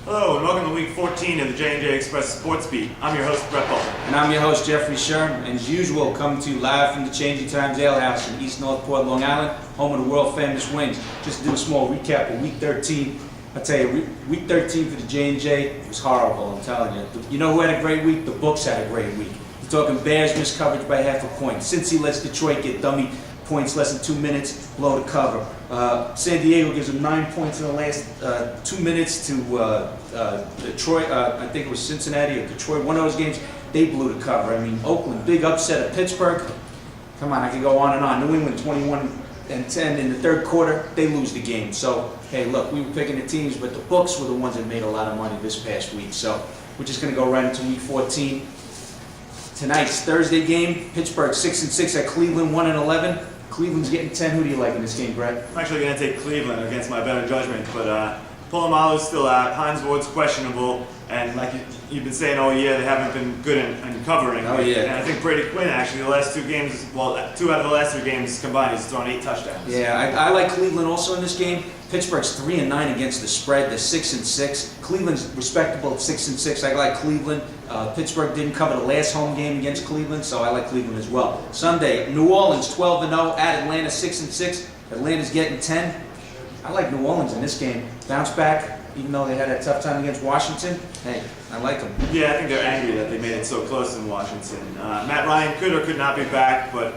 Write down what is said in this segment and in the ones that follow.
Hello, and welcome to Week 14 of the J&J Express Sports Beat. I'm your host, Brett Bolton. And I'm your host, Jeffrey Sherm. And as usual, coming to you live from the Changing Times Ale House in East Northport, Long Island, home of the world-famous Wings. Just to do a small recap of Week 13. I tell you, Week 13 for the J&J was horrible, I'm telling you. You know who had a great week? The books had a great week. You're talking Bears missed coverage by half a point. Cincy lets Detroit get dummy points less than 2 minutes, blow the cover. San Diego gives them 9 points in the last 2 minutes to Detroit. I think it was Cincinnati or Detroit. One of those games, they blew the cover. I mean, Oakland, big upset at Pittsburgh. Come on, I could go on and on. New England, 21-10 in the third quarter, they lose the game. So, hey, look, we were picking the teams, but the books were the ones that made a lot of money this past week. So, we're just going to go right into Week 14. Tonight's Thursday game, Pittsburgh 6-6 at Cleveland 1-11. Cleveland's getting 10. Who do you like in this game, Brett? I'm actually going to take Cleveland against my better judgment, but Polamalu's still out. Hines Ward's questionable, and like you've been saying all year, they haven't been good in covering. Oh, yeah. And I think Brady Quinn, actually, the last 2 games, well, 2 out of the last 3 games combined, he's thrown 8 touchdowns. Yeah, I like Cleveland also in this game. Pittsburgh's 3-9 against the spread. They're 6-6. Cleveland's respectable at 6-6. I like Cleveland. Pittsburgh didn't cover the last home game against Cleveland, so I like Cleveland as well. Sunday, New Orleans 12-0 at Atlanta 6-6. Atlanta's getting 10. I like New Orleans in this game. Bounce back, even though they had a tough time against Washington. Hey, I like them. Yeah, I think they're angry that they made it so close in Washington. Matt Ryan could or could not be back, but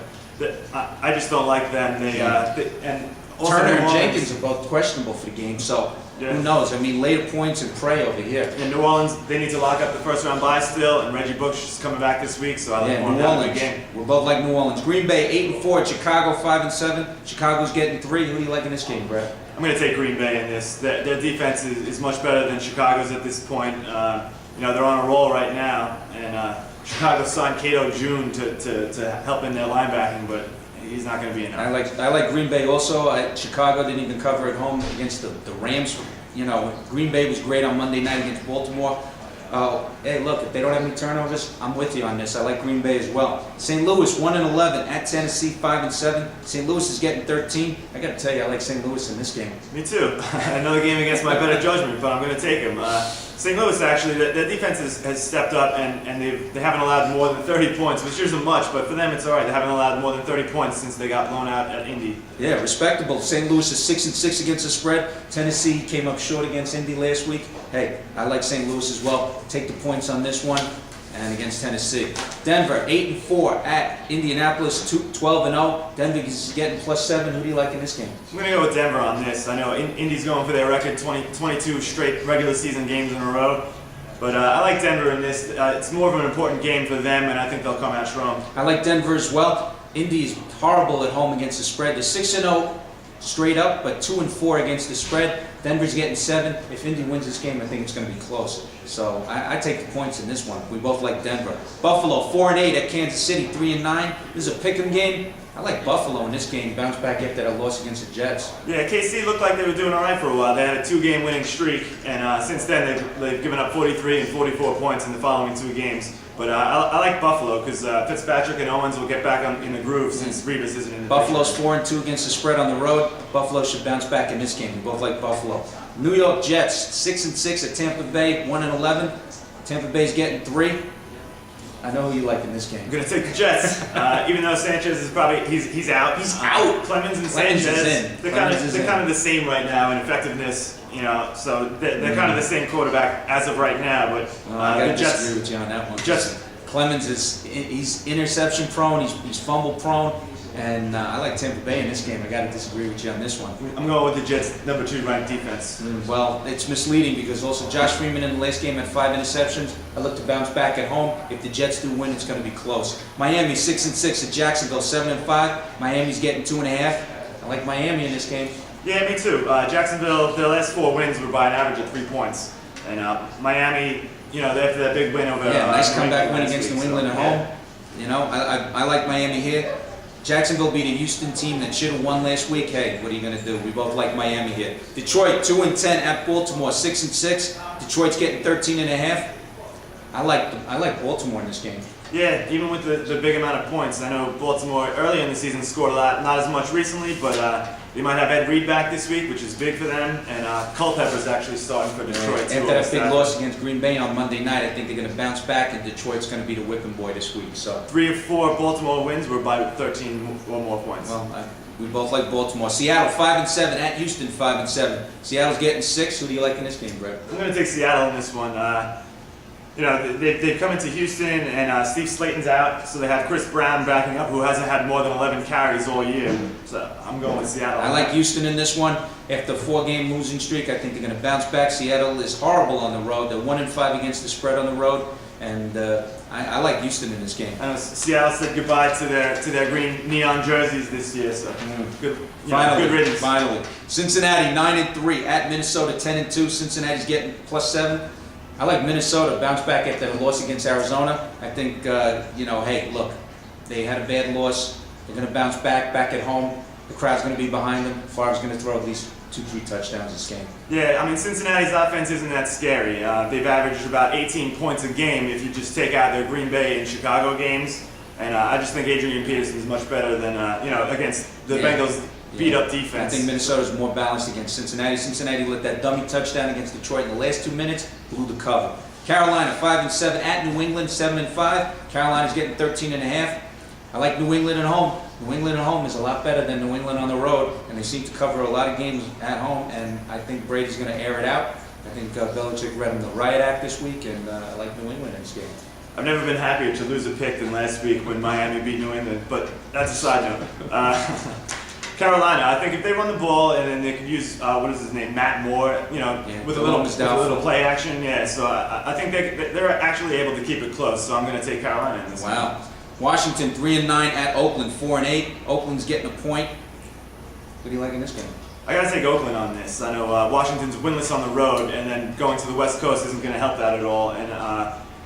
I just don't like them. And also Turner and Jenkins are both questionable for the game, so who knows? I mean, later points and pray over here. In New Orleans, they need to lock up the first round bye still, and Reggie Bush is coming back this week, so I look forward to having a good game. We're both like New Orleans. Green Bay 8-4 at Chicago 5-7. Chicago's getting 3. Who do you like in this game, Brett? I'm going to take Green Bay in this. Their defense is much better than Chicago's at this point. They're on a roll right now, and Chicago signed Cato June to help in their linebacking, but he's not going to be enough. I like Green Bay also. Chicago didn't even cover at home against the Rams. You know, Green Bay was great on Monday night against Baltimore. Hey, look, if they don't have any turnovers, I'm with you on this. I like Green Bay as well. St. Louis 1-11 at Tennessee 5-7. St. Louis is getting 13. I got to tell you, I like St. Louis in this game. Me too. Another game against my better judgment, but I'm going to take him. St. Louis actually, their defense has stepped up, and they haven't allowed more than 30 points, which isn't much, but for them it's all right. They haven't allowed more than 30 points since they got blown out at Indy. Yeah, respectable. St. Louis is 6-6 against the spread. Tennessee came up short against Indy last week. Hey, I like St. Louis as well. Take the points on this one and against Tennessee. Denver 8-4 at Indianapolis 12-0. Denver is getting +7. Who do you like in this game? I'm going to go with Denver on this. I know Indy's going for their record 22 straight regular season games in a row. But I like Denver in this. It's more of an important game for them, and I think they'll come out strong. I like Denver as well. Indy is horrible at home against the spread. They're 6-0 straight up, but 2-4 against the spread. Denver's getting 7. If Indy wins this game, I think it's going to be close. So I take the points in this one. We both like Denver. Buffalo 4-8 at Kansas City 3-9. This is a pick'em game. I like Buffalo in this game. Bounce back after that loss against the Jets. Yeah, KC looked like they were doing all right for a while. They had a 2-game winning streak, and since then they've given up 43 and 44 points in the following 2 games. But I like Buffalo because Fitzpatrick and Owens will get back in the groove since Revis isn't in the Buffalo's 4-2 against the spread on the road. Buffalo should bounce back in this game. We both like Buffalo. New York Jets 6-6 at Tampa Bay 1-11. Tampa Bay's getting 3. I know who you like in this game. I'm going to take the Jets, even though Sanchez is probably he's out. He's out. Clemens and Clemens Sanchez, is in. they're kind of the same right now in effectiveness. So they're kind of the same quarterback as of right now. But I got to the Jets disagree with you on that one. Jets. Clemens he's interception prone. He's fumble prone. And I like Tampa Bay in this game. I got to disagree with you on this one. I'm going with the Jets' number 2 ranked defense. Well, it's misleading because also Josh Freeman in the last game had 5 interceptions. I look to bounce back at home. If the Jets do win, it's going to be close. Miami 6-6 at Jacksonville 7-5. Miami's getting 2.5. I like Miami in this game. Yeah, me too. Jacksonville, their last 4 wins were by an average of 3 points, and Miami, after that big win over. Nice comeback win against New England at home. I like Miami here. Jacksonville beat a Houston team that should have won last week. Hey, what are you going to do? We both like Miami here. Detroit 2-10 at Baltimore 6-6. Detroit's getting 13.5. I like Baltimore in this game. Yeah, even with the big amount of points. I know Baltimore early in the season scored a lot, not as much recently, but they might have Ed Reed back this week, which is big for them. And Culpepper's actually starting for Detroit too. After that big loss against Green Bay on Monday night, I think they're going to bounce back, and Detroit's going to be the whipping boy this week. So 3 of 4 Baltimore wins were by 13 or more points. well, we both like Baltimore. Seattle 5-7 at Houston 5-7. Seattle's getting 6. Who do you like in this game, Brett? I'm going to take Seattle in this one. You know, they've come into Houston, and Steve Slayton's out, so they have Chris Brown backing up, who hasn't had more than 11 carries all year. So I'm going with Seattle. I like Houston in this one. After a 4-game losing streak, I think they're going to bounce back. Seattle is horrible on the road. They're 1-5 against the spread on the road, and I like Houston in this game. I know Seattle said goodbye to their green neon jerseys this year, so good. Finally, good riddance. finally. Cincinnati 9-3 at Minnesota 10-2. Cincinnati's getting +7. I like Minnesota bounce back after the loss against Arizona. I think hey, look, they had a bad loss. They're going to bounce back at home. The crowd's going to be behind them. Favre's going to throw at least 2-3 touchdowns this game. Yeah, I mean, Cincinnati's offense isn't that scary. They've averaged about 18 points a game if you just take out their Green Bay and Chicago games. And I just think Adrian Peterson's much better than against the Bengals. Beat-up defense. I think Minnesota's more balanced against Cincinnati. Cincinnati let that dummy touchdown against Detroit in the last 2 minutes, blew the cover. Carolina 5-7 at New England 7-5. Carolina's getting 13.5. I like New England at home. New England at home is a lot better than New England on the road, and they seem to cover a lot of games at home. And I think Brady's going to air it out. I think Belichick read him the riot act this week, and I like New England in this game. I've never been happier to lose a pick than last week when Miami beat New England, but that's a side note. Carolina, I think if they run the ball and then they could use what is his name, Matt Moore, with a little play action. Yeah, so I think they're actually able to keep it close. So I'm going to take Carolina in this one. Wow. Washington 3-9 at Oakland 4-8. Oakland's getting a point. What do you like in this game? I got to take Oakland on this. I know Washington's winless on the road, and then going to the West Coast isn't going to help that at all. And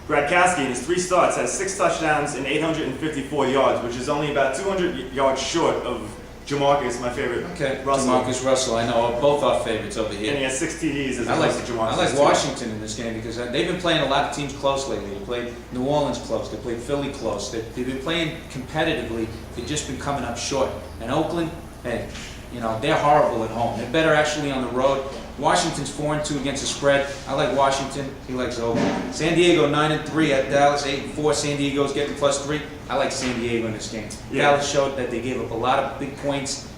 Gradkowski in his 3 starts has 6 touchdowns and 854 yards, which is only about 200 yards short of Jamarcus, my favorite. Okay, Russell. Jamarcus Russell. I know both our favorites over here. And he has 6 TDs as I opposed to Jamarcus. like Washington in this game because they've been playing a lot of teams close lately. They played New Orleans close. They played Philly close. They've been playing competitively. They've just been coming up short. And Oakland, hey, they're horrible at home. They're better actually on the road. Washington's 4-2 against the spread. I like Washington. He likes Oakland. San Diego 9-3 at Dallas 8-4. San Diego's getting +3. I like San Diego in this game. Yeah. Dallas showed that they gave up a lot of big points,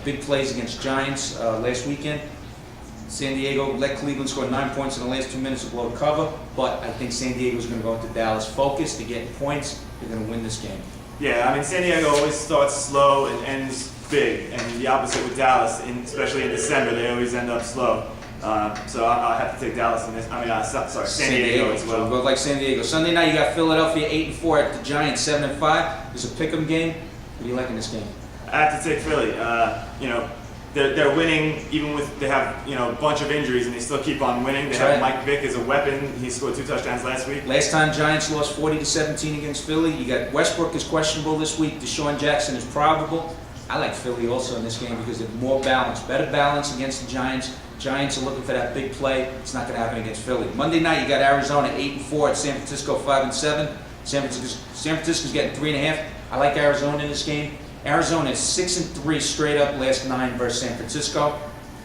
big plays against Giants last weekend. San Diego let Cleveland score 9 points in the last 2 minutes to blow the cover, but I think San Diego's going to go into Dallas focused. They're getting points. They're going to win this game. Yeah, I mean, San Diego always starts slow and ends big, and the opposite with Dallas, especially in December, they always end up slow. So I'll have to take Dallas in this. San Diego as well. So we'll go like San Diego. Sunday night, you got Philadelphia 8-4 at the Giants 7-5. There's a pick'em game. What do you like in this game? I have to take Philly. They're winning even with they have a bunch of injuries and they still keep on winning. They have Mike Vick as a weapon. He scored 2 touchdowns last week. Last time Giants lost 40-17 against Philly. You got Westbrook is questionable this week. Deshaun Jackson is probable. I like Philly also in this game because they're more balanced, better balance against the Giants. Giants are looking for that big play. It's not going to happen against Philly. Monday night, you got Arizona 8-4 at San Francisco 5-7. San Francisco's getting 3.5. I like Arizona in this game. Arizona is 6-3 straight up last 9 versus San Francisco.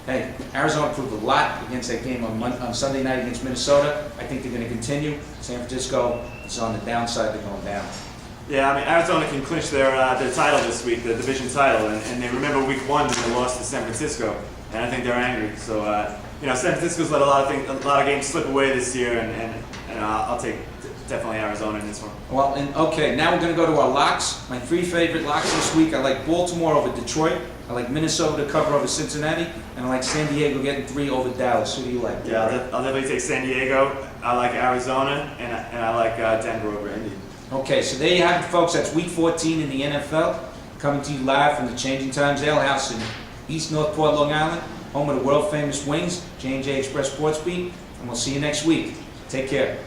Hey, Arizona proved a lot against that game on Sunday night against Minnesota. I think they're going to continue. San Francisco is on the downside. They're going down. Yeah, I mean, Arizona can clinch their title this week, the division title, and they remember week 1 when they lost to San Francisco, and I think they're angry. So, San Francisco's let a lot of games slip away this year, and I'll take definitely Arizona in this one. Well, okay, now we're going to go to our locks. My 3 favorite locks this week. I like Baltimore over Detroit. I like Minnesota to cover over Cincinnati, and I like San Diego getting 3 over Dallas. Who do you like? Yeah, I'll definitely take San Diego. I like Arizona, and I like Denver over Indy. Okay, so there you have it, folks. That's Week 14 in the NFL. Coming to you live from the Changing Times Ale House in East Northport, Long Island, home of the world-famous Wings, J&J Express Sports Beat, and we'll see you next week. Take care.